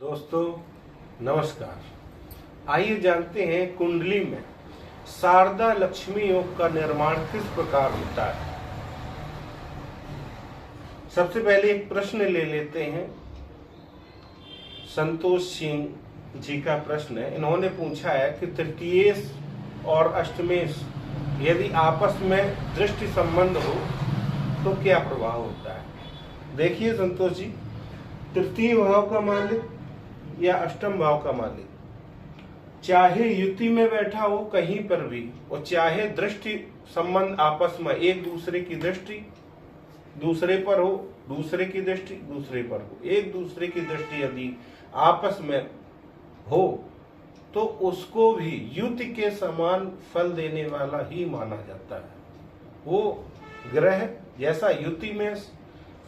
दोस्तों नमस्कार। आइए जानते हैं कुंडली में शारदा लक्ष्मी योग का निर्माण किस प्रकार होता है। सबसे पहले एक प्रश्न ले लेते हैं। संतोष सिंह जी का प्रश्न है। इन्होंने पूछा है कि तृतीयेश और अष्टमेश यदि आपस में दृष्टि संबंध हो तो क्या प्रभाव होता है। देखिए संतोष जी, तृतीय भाव का मालिक या अष्टम भाव का मालिक चाहे युति में बैठा हो कहीं पर भी, और चाहे दृष्टि संबंध आपस में एक दूसरे की दृष्टि दूसरे पर हो, दूसरे की दृष्टि दूसरे पर हो, एक दूसरे की दृष्टि यदि आपस में हो तो उसको भी युति के समान फल देने वाला ही माना जाता है। वो ग्रह जैसा युति में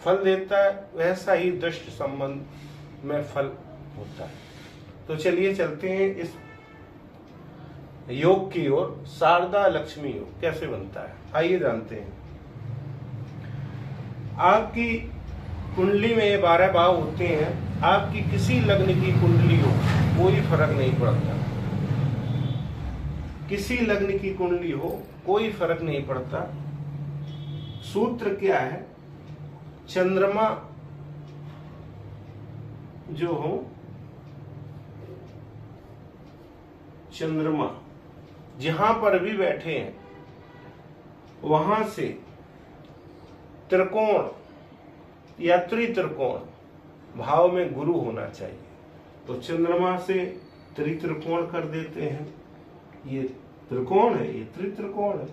फल देता है वैसा ही दृष्टि संबंध में फल होता है। तो चलिए चलते हैं इस योग की ओर। शारदा लक्ष्मी योग कैसे बनता है आइए जानते हैं। आपकी कुंडली में ये 12 भाव होते हैं। आपकी किसी लग्न की कुंडली हो कोई फर्क नहीं पड़ता, किसी लग्न की कुंडली हो कोई फर्क नहीं पड़ता। सूत्र क्या है, चंद्रमा जो हो, चंद्रमा जहां पर भी बैठे हैं वहां से त्रिकोण या त्रित्रिकोण भाव में गुरु होना चाहिए। तो चंद्रमा से त्रित्रिकोण कर देते हैं। ये त्रिकोण है, ये त्रित्रिकोण है,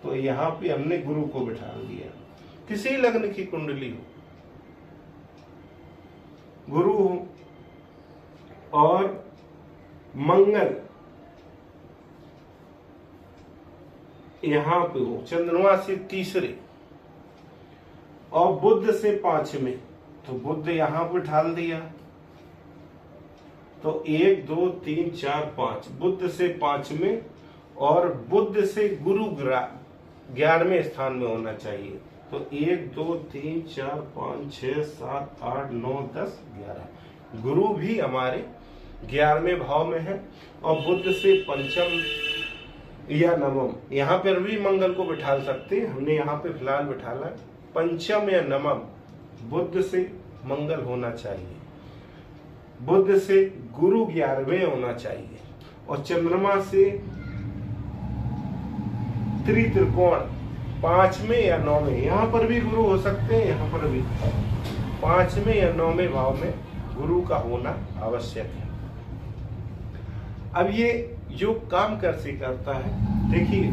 तो यहां पे हमने गुरु को बिठा दिया। किसी लग्न की कुंडली हो, गुरु हो और मंगल यहां पे हो, चंद्रमा से तीसरे और बुध से 5वें, तो बुध यहां पर ढाल दिया। तो 1 2 3 4 5 बुध से 5वें और बुध से गुरु 11वें स्थान में होना चाहिए। तो 1 2 3 4 5 6 7 8 9 10 11 गुरु भी हमारे 11वें भाव में है। और बुध से पंचम या नवम, यहाँ पर भी मंगल को बिठा सकते हैं, हमने यहाँ पे फिलहाल बिठाला। पंचम या नवम बुध से मंगल होना चाहिए, बुध से गुरु 11वें होना चाहिए, और चंद्रमा से त्रित्रिकोण 5वें या 9वें, यहाँ पर भी गुरु हो सकते हैं, यहाँ पर भी 5वें या 9वें भाव में गुरु का होना आवश्यक है। अब ये योग काम कैसे करता है देखिए।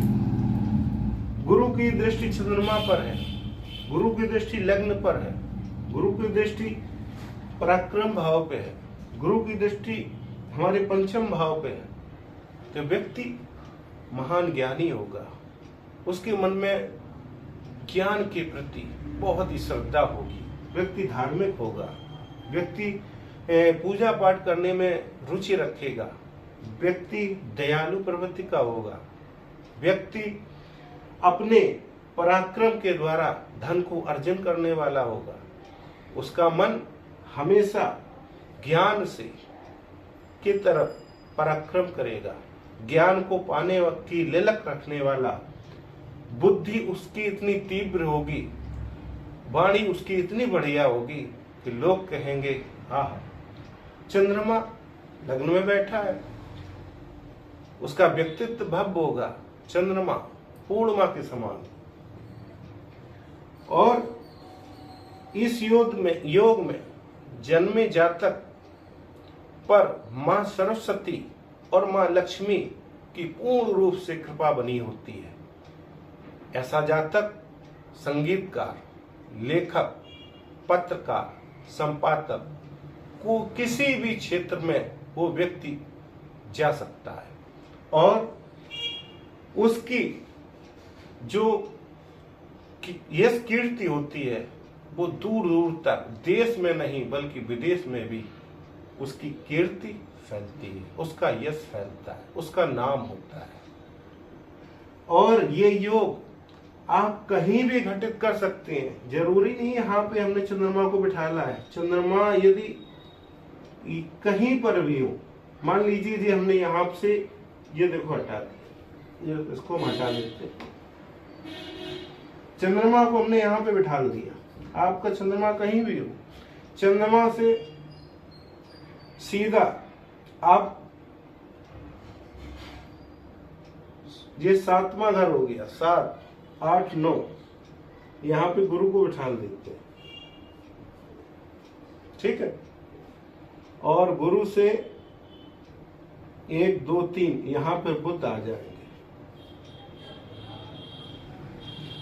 गुरु की दृष्टि चंद्रमा पर है, गुरु की दृष्टि लग्न पर है, गुरु की दृष्टि पराक्रम भाव पे है, गुरु की दृष्टि हमारे पंचम भाव पे है। तो व्यक्ति महान ज्ञानी होगा, उसके मन में ज्ञान के प्रति बहुत ही श्रद्धा होगी, व्यक्ति धार्मिक होगा, व्यक्ति पूजा पाठ करने में रुचि रखेगा, व्यक्ति दयालु प्रवृत्ति का होगा, व्यक्ति अपने पराक्रम के द्वारा धन को अर्जन करने वाला होगा, उसका मन हमेशा ज्ञान से की तरफ पराक्रम करेगा, ज्ञान को पाने की ललक रखने वाला, बुद्धि उसकी इतनी तीव्र होगी, वाणी उसकी इतनी बढ़िया होगी कि लोग कहेंगे हाँ चंद्रमा लग्न में बैठा है, उसका व्यक्तित्व भव्य होगा, चंद्रमा पूर्णिमा के समान। और इस योग में जन्मे जातक पर मां सरस्वती और मां लक्ष्मी की पूर्ण रूप से कृपा बनी होती है। ऐसा जातक संगीतकार, लेखक, पत्रकार, संपादक को किसी भी क्षेत्र में वो व्यक्ति जा सकता है, और उसकी जो यश कीर्ति होती है वो दूर दूर तक, देश में नहीं बल्कि विदेश में भी उसकी कीर्ति फैलती है, उसका यश फैलता है, उसका नाम होता है। और ये योग आप कहीं भी घटित कर सकते हैं, जरूरी नहीं यहाँ पे हमने चंद्रमा को बिठाला है। चंद्रमा यदि कहीं पर भी हो, मान लीजिए जी हमने यहाँ से ये देखो हटा दिया, ये इसको हम हटा देते, चंद्रमा को हमने यहाँ पे बिठा दिया, आपका चंद्रमा कहीं भी हो, चंद्रमा से सीधा आप ये 7वां घर हो गया, 7, 8, 9, यहाँ पे गुरु को बिठा देते हैं, ठीक है। और गुरु से 1, 2, 3 यहाँ पे बुध आ जाएंगे,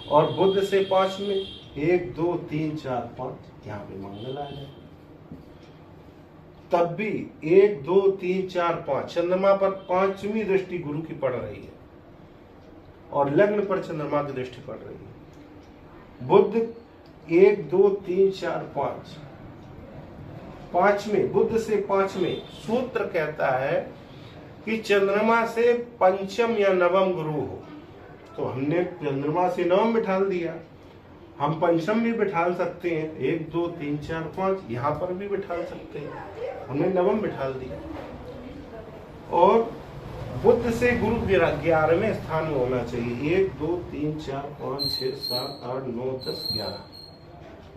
और बुध से 5 में 1, 2, 3, 4, 5 यहाँ पे मंगल आ जाए। तब भी 1, 2, 3, 4, 5 चंद्रमा पर 5वीं दृष्टि गुरु की पड़ रही है, और लग्न पर चंद्रमा की दृष्टि पड़ रही है। बुध 1, 2, 3, 4, 5 5वें, बुध से 5वें सूत्र कहता है कि चंद्रमा से 5म या 9म गुरु हो, तो हमने चंद्रमा से 9म बिठाल दिया, हम 5म भी बिठाल सकते हैं, 1, 2, 3, 4, 5 यहाँ पर भी बिठाल सकते हैं, हमने 9म बिठाल दिया। और बुध से गुरु 11वें स्थान में होना चाहिए, 1, 2, 3, 4, 5, 6, 7, 8, 9, 10, 11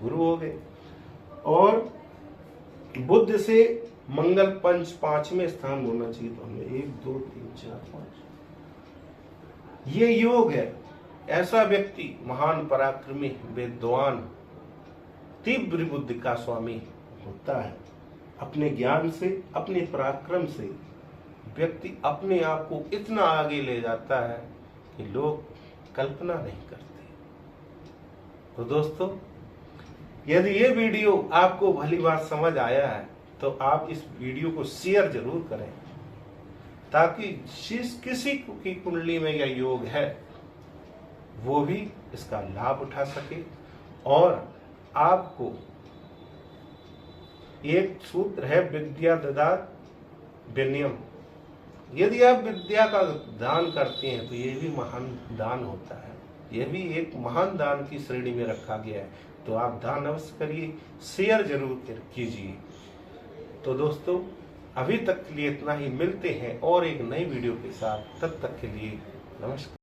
गुरु हो गए। और बुध से मंगल 5वें स्थान में होना चाहिए, तो हमने 1, 2, 3, 4, 5 ये योग है। ऐसा व्यक्ति महान पराक्रमी, विद्वान, तीव्र बुद्धि का स्वामी होता है। अपने ज्ञान से, अपने पराक्रम से व्यक्ति अपने आप को इतना आगे ले जाता है कि लोग कल्पना नहीं करते। तो दोस्तों, यदि ये वीडियो आपको भली बात समझ आया है तो आप इस वीडियो को शेयर जरूर करें, ताकि किसी की कुंडली में यह योग है वो भी इसका लाभ उठा सके। और आपको एक सूत्र है, विद्या ददात विनयम, यदि आप विद्या का दान करते हैं तो ये भी महान दान होता है, यह भी एक महान दान की श्रेणी में रखा गया है। तो आप दान अवश्य करिए, शेयर जरूर कीजिए। तो दोस्तों, अभी तक के लिए इतना ही, मिलते हैं और एक नई वीडियो के साथ, तब तक के लिए नमस्कार।